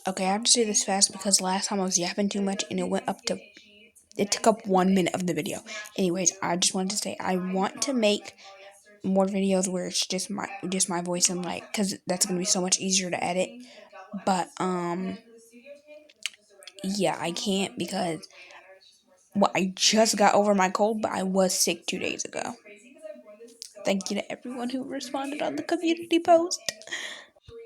Okay, I have to say this fast because last time I was yapping too much and it took up 1 minute of the video. Anyways, I just wanted to say I want to make more videos where it's just my voice and cuz that's going to be so much easier to edit. But yeah, I can't because I just got over my cold, but I was sick 2 days ago. Thank you to everyone who responded on the community post.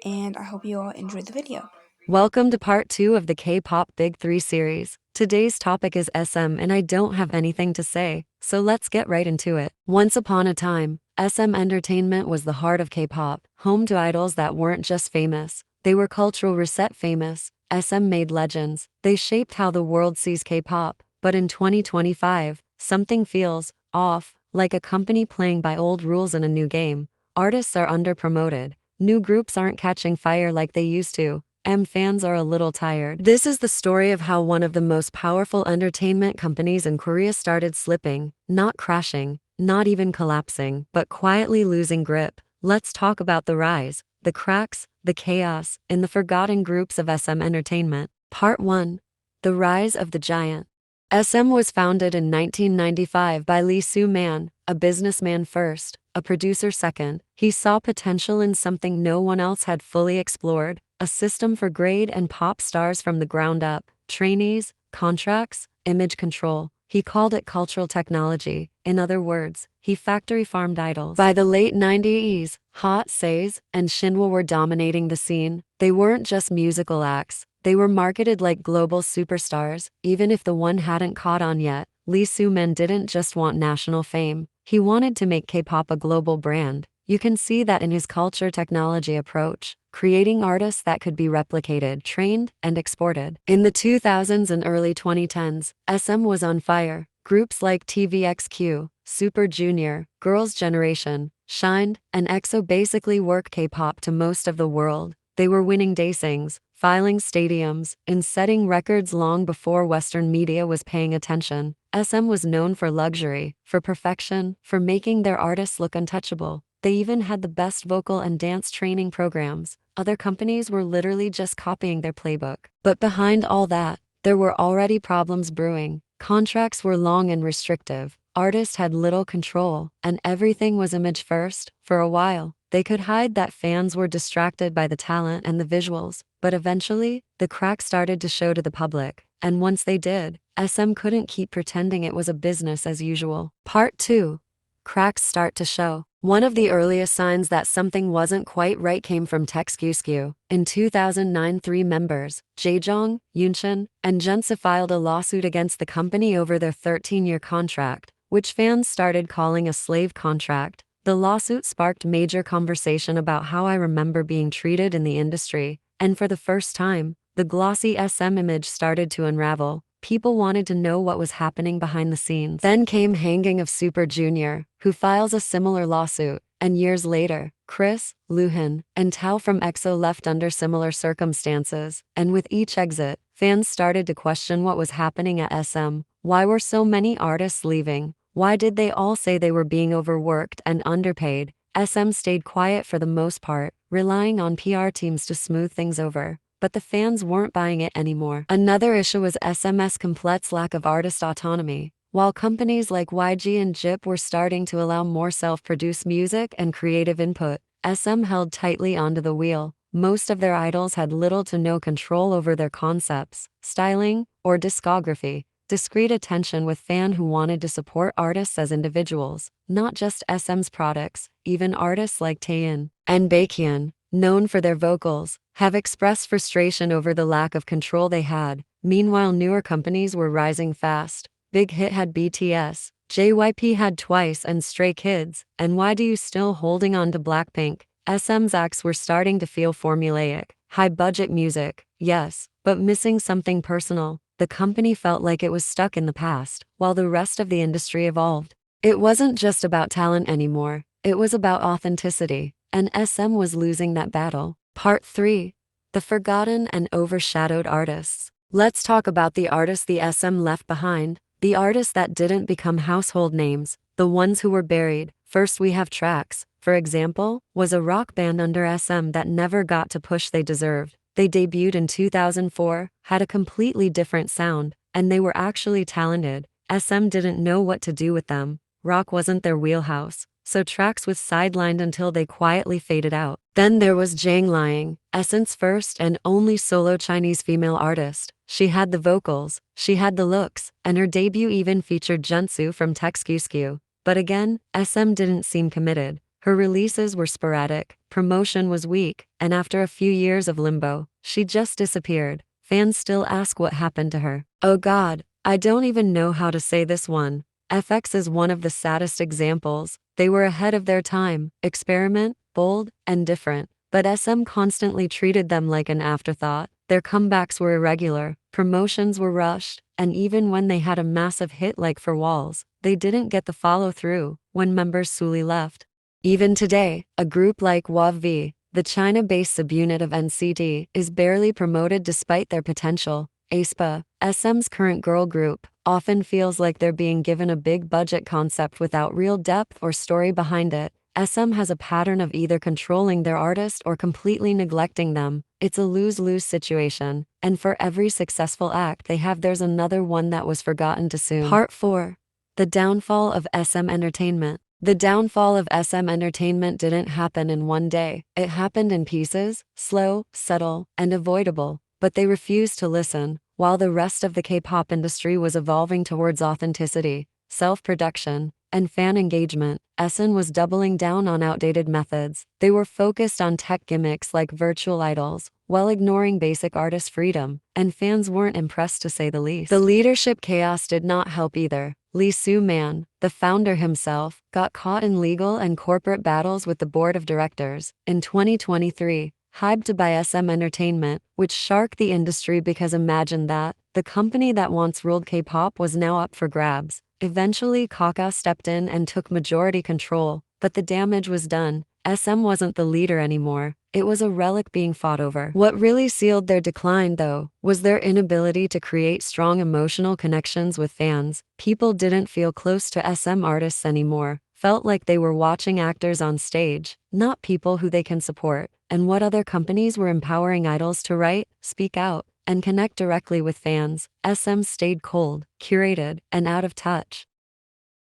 And I hope you all enjoyed the video. Welcome to part 2 of the K-pop Big 3 series. Today's topic is SM and I don't have anything to say, so let's get right into it. Once upon a time, SM Entertainment was the heart of K-pop, home to idols that weren't just famous, they were cultural reset famous. SM made legends, they shaped how the world sees K-pop, but in 2025, something feels off, like a company playing by old rules in a new game. Artists are under-promoted, new groups aren't catching fire like they used to, and fans are a little tired. This is the story of how one of the most powerful entertainment companies in Korea started slipping, not crashing, not even collapsing, but quietly losing grip. Let's talk about the rise, the cracks, the chaos, in the forgotten groups of SM Entertainment. Part 1. The Rise of the Giant. SM was founded in 1995 by Lee Soo-man, a businessman first, a producer second. He saw potential in something no one else had fully explored, a system for grade and pop stars from the ground up, trainees, contracts, image control. He called it cultural technology. In other words, he factory farmed idols. By the late 90s, I.O.I and Shinee were dominating the scene. They weren't just musical acts, they were marketed like global superstars. Even if the one hadn't caught on yet, Lee Soo-man didn't just want national fame, he wanted to make K-pop a global brand. You can see that in his culture technology approach, creating artists that could be replicated, trained, and exported. In the 2000s and early 2010s, SM was on fire. Groups like TVXQ, Super Junior, Girls' Generation, Shined, and EXO basically worked K-pop to most of the world. They were winning daesings, filing stadiums, and setting records long before Western media was paying attention. SM was known for luxury, for perfection, for making their artists look untouchable. They even had the best vocal and dance training programs. Other companies were literally just copying their playbook. But behind all that, there were already problems brewing. Contracts were long and restrictive. Artists had little control, and everything was image first. For a while, they could hide that fans were distracted by the talent and the visuals, but eventually, the cracks started to show to the public. And once they did, SM couldn't keep pretending it was a business as usual. Part 2. Cracks start to show. One of the earliest signs that something wasn't quite right came from TXQSQ. In 2009, 3 members, Jae-jong, Yoon-chan, and Junsa filed a lawsuit against the company over their 13-year contract, which fans started calling a slave contract. The lawsuit sparked major conversation about how I remember being treated in the industry, and for the first time, the glossy SM image started to unravel. People wanted to know what was happening behind the scenes. Then came hanging of Super Junior, who files a similar lawsuit, and years later, Chris, Luhan, and Tao from EXO left under similar circumstances, and with each exit, fans started to question what was happening at SM. Why were so many artists leaving? Why did they all say they were being overworked and underpaid? SM stayed quiet for the most part, relying on PR teams to smooth things over. But the fans weren't buying it anymore. Another issue was SMS Complete's lack of artist autonomy. While companies like YG and J.Y.P were starting to allow more self-produced music and creative input, SM held tightly onto the wheel. Most of their idols had little to no control over their concepts, styling, or discography. Discreet attention with fans who wanted to support artists as individuals, not just SM's products. Even artists like Taeyeon and Baekhyun, known for their vocals, have expressed frustration over the lack of control they had. Meanwhile, newer companies were rising fast. Big Hit had BTS, J.Y.P had Twice and Stray Kids, and why do you still holding on to Blackpink? SM's acts were starting to feel formulaic, high-budget music, yes, but missing something personal. The company felt like it was stuck in the past, while the rest of the industry evolved. It wasn't just about talent anymore, it was about authenticity, and SM was losing that battle. Part 3. The Forgotten and Overshadowed Artists. Let's talk about the artists the SM left behind, the artists that didn't become household names, the ones who were buried. First we have Trax, for example, was a rock band under SM that never got to push they deserved. They debuted in 2004, had a completely different sound, and they were actually talented. SM didn't know what to do with them. Rock wasn't their wheelhouse, so tracks was sidelined until they quietly faded out. Then there was Jang Liang, SM's first and only solo Chinese female artist. She had the vocals, she had the looks, and her debut even featured Junsu from TXT. But again, SM didn't seem committed. Her releases were sporadic, promotion was weak, and after a few years of limbo, she just disappeared. Fans still ask what happened to her. Oh god, I don't even know how to say this one. FX is one of the saddest examples. They were ahead of their time, experiment, bold, and different. But SM constantly treated them like an afterthought. Their comebacks were irregular, promotions were rushed, and even when they had a massive hit like For Walls, they didn't get the follow-through when members Sulli left. Even today, a group like Y.V, the China-based subunit of NCT, is barely promoted despite their potential. Aespa, SM's current girl group, often feels like they're being given a big-budget concept without real depth or story behind it. SM has a pattern of either controlling their artist or completely neglecting them. It's a lose-lose situation, and for every successful act they have, there's another one that was forgotten too soon. Part 4. The downfall of SM Entertainment. The downfall of SM Entertainment didn't happen in one day. It happened in pieces, slow, subtle, and avoidable. But they refused to listen. While the rest of the K-pop industry was evolving towards authenticity, self-production, and fan engagement, SM was doubling down on outdated methods. They were focused on tech gimmicks like virtual idols, while ignoring basic artist freedom, and fans weren't impressed to say the least. The leadership chaos did not help either. Lee Soo-man, the founder himself, got caught in legal and corporate battles with the board of directors. In 2023, hyped by SM Entertainment, which shocked the industry because imagine that, the company that once ruled K-pop was now up for grabs. Eventually Kaka stepped in and took majority control, but the damage was done. SM wasn't the leader anymore, it was a relic being fought over. What really sealed their decline, though, was their inability to create strong emotional connections with fans. People didn't feel close to SM artists anymore, felt like they were watching actors on stage, not people who they can support. And what other companies were empowering idols to write, speak out, and connect directly with fans, SM stayed cold, curated, and out of touch.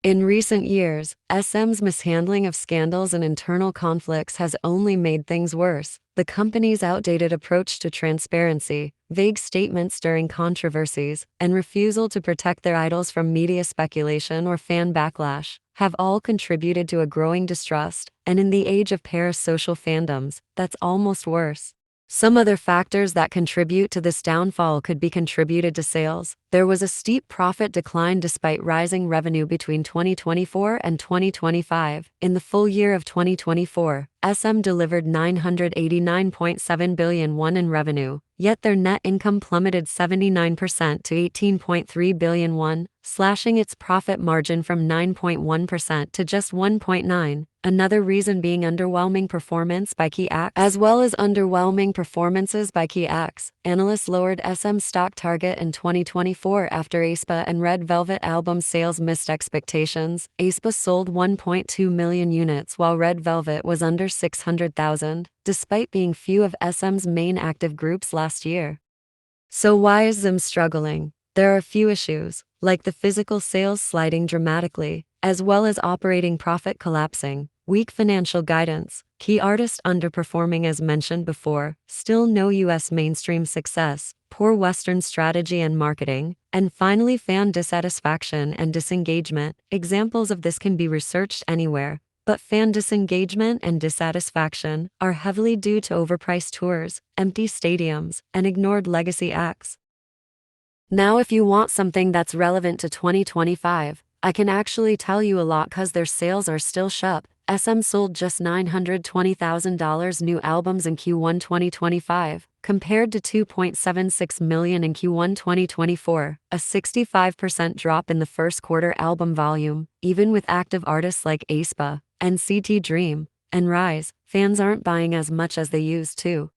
In recent years, SM's mishandling of scandals and internal conflicts has only made things worse. The company's outdated approach to transparency, vague statements during controversies, and refusal to protect their idols from media speculation or fan backlash have all contributed to a growing distrust, and in the age of parasocial fandoms, that's almost worse. Some other factors that contribute to this downfall could be contributed to sales. There was a steep profit decline despite rising revenue between 2024 and 2025. In the full year of 2024, SM delivered 989.7 billion won in revenue, yet their net income plummeted 79% to 18.3 billion won, slashing its profit margin from 9.1% to just 1.9%. Another reason being underwhelming performance by key acts. As well as underwhelming performances by key acts, analysts lowered SM's stock target in 2024 after Aespa and Red Velvet album sales missed expectations. Aespa sold 1.2 million units while Red Velvet was under 600,000, despite being few of SM's main active groups last year. So why is them struggling? There are a few issues, like the physical sales sliding dramatically, as well as operating profit collapsing, weak financial guidance, key artists underperforming as mentioned before, still no US mainstream success, poor Western strategy and marketing, and finally fan dissatisfaction and disengagement. Examples of this can be researched anywhere, but fan disengagement and dissatisfaction are heavily due to overpriced tours, empty stadiums, and ignored legacy acts. Now if you want something that's relevant to 2025, I can actually tell you a lot cause their sales are still shup. SM sold just $920,000 new albums in Q1 2025, compared to 2.76 million in Q1 2024, a 65% drop in the first quarter album volume. Even with active artists like Aespa, NCT Dream, and Rise, fans aren't buying as much as they used to.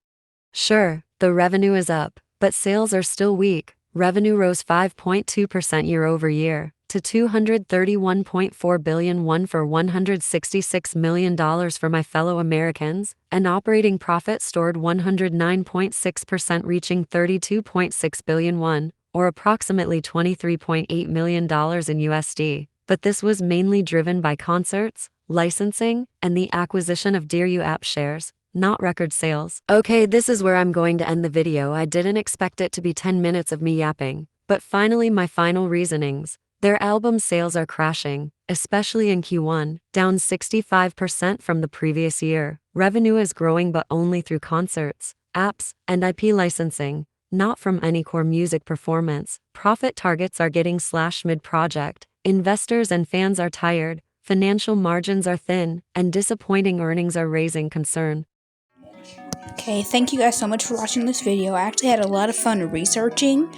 Sure, the revenue is up, but sales are still weak. Revenue rose 5.2% year over year, to 231.4 billion won for $166 million for my fellow Americans, and operating profit soared 109.6%, reaching 32.6 billion won, or approximately $23.8 million in USD. But this was mainly driven by concerts, licensing, and the acquisition of Yong-guk shares, not record sales. Okay, this is where I'm going to end the video. I didn't expect it to be 10 minutes of me yapping. But finally, my final reasonings. Their album sales are crashing, especially in Q1, down 65% from the previous year. Revenue is growing but only through concerts, apps, and IP licensing, not from any core music performance. Profit targets are getting slashed mid-project. Investors and fans are tired, financial margins are thin, and disappointing earnings are raising concern. Okay, thank you guys so much for watching this video. I actually had a lot of fun researching,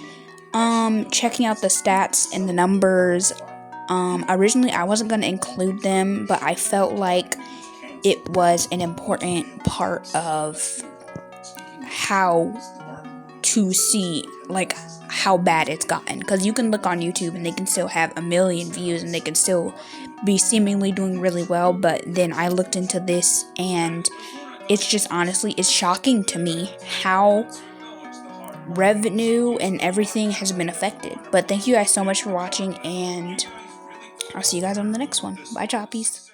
checking out the stats and the numbers. Originally I wasn't going to include them, but I felt like it was an important part of how to see, like, how bad it's gotten. Because you can look on YouTube and they can still have 1 million views and they can still be seemingly doing really well, but then I looked into this and it's just, honestly, it's shocking to me how revenue and everything has been affected. But thank you guys so much for watching, and I'll see you guys on the next one. Bye, choppies.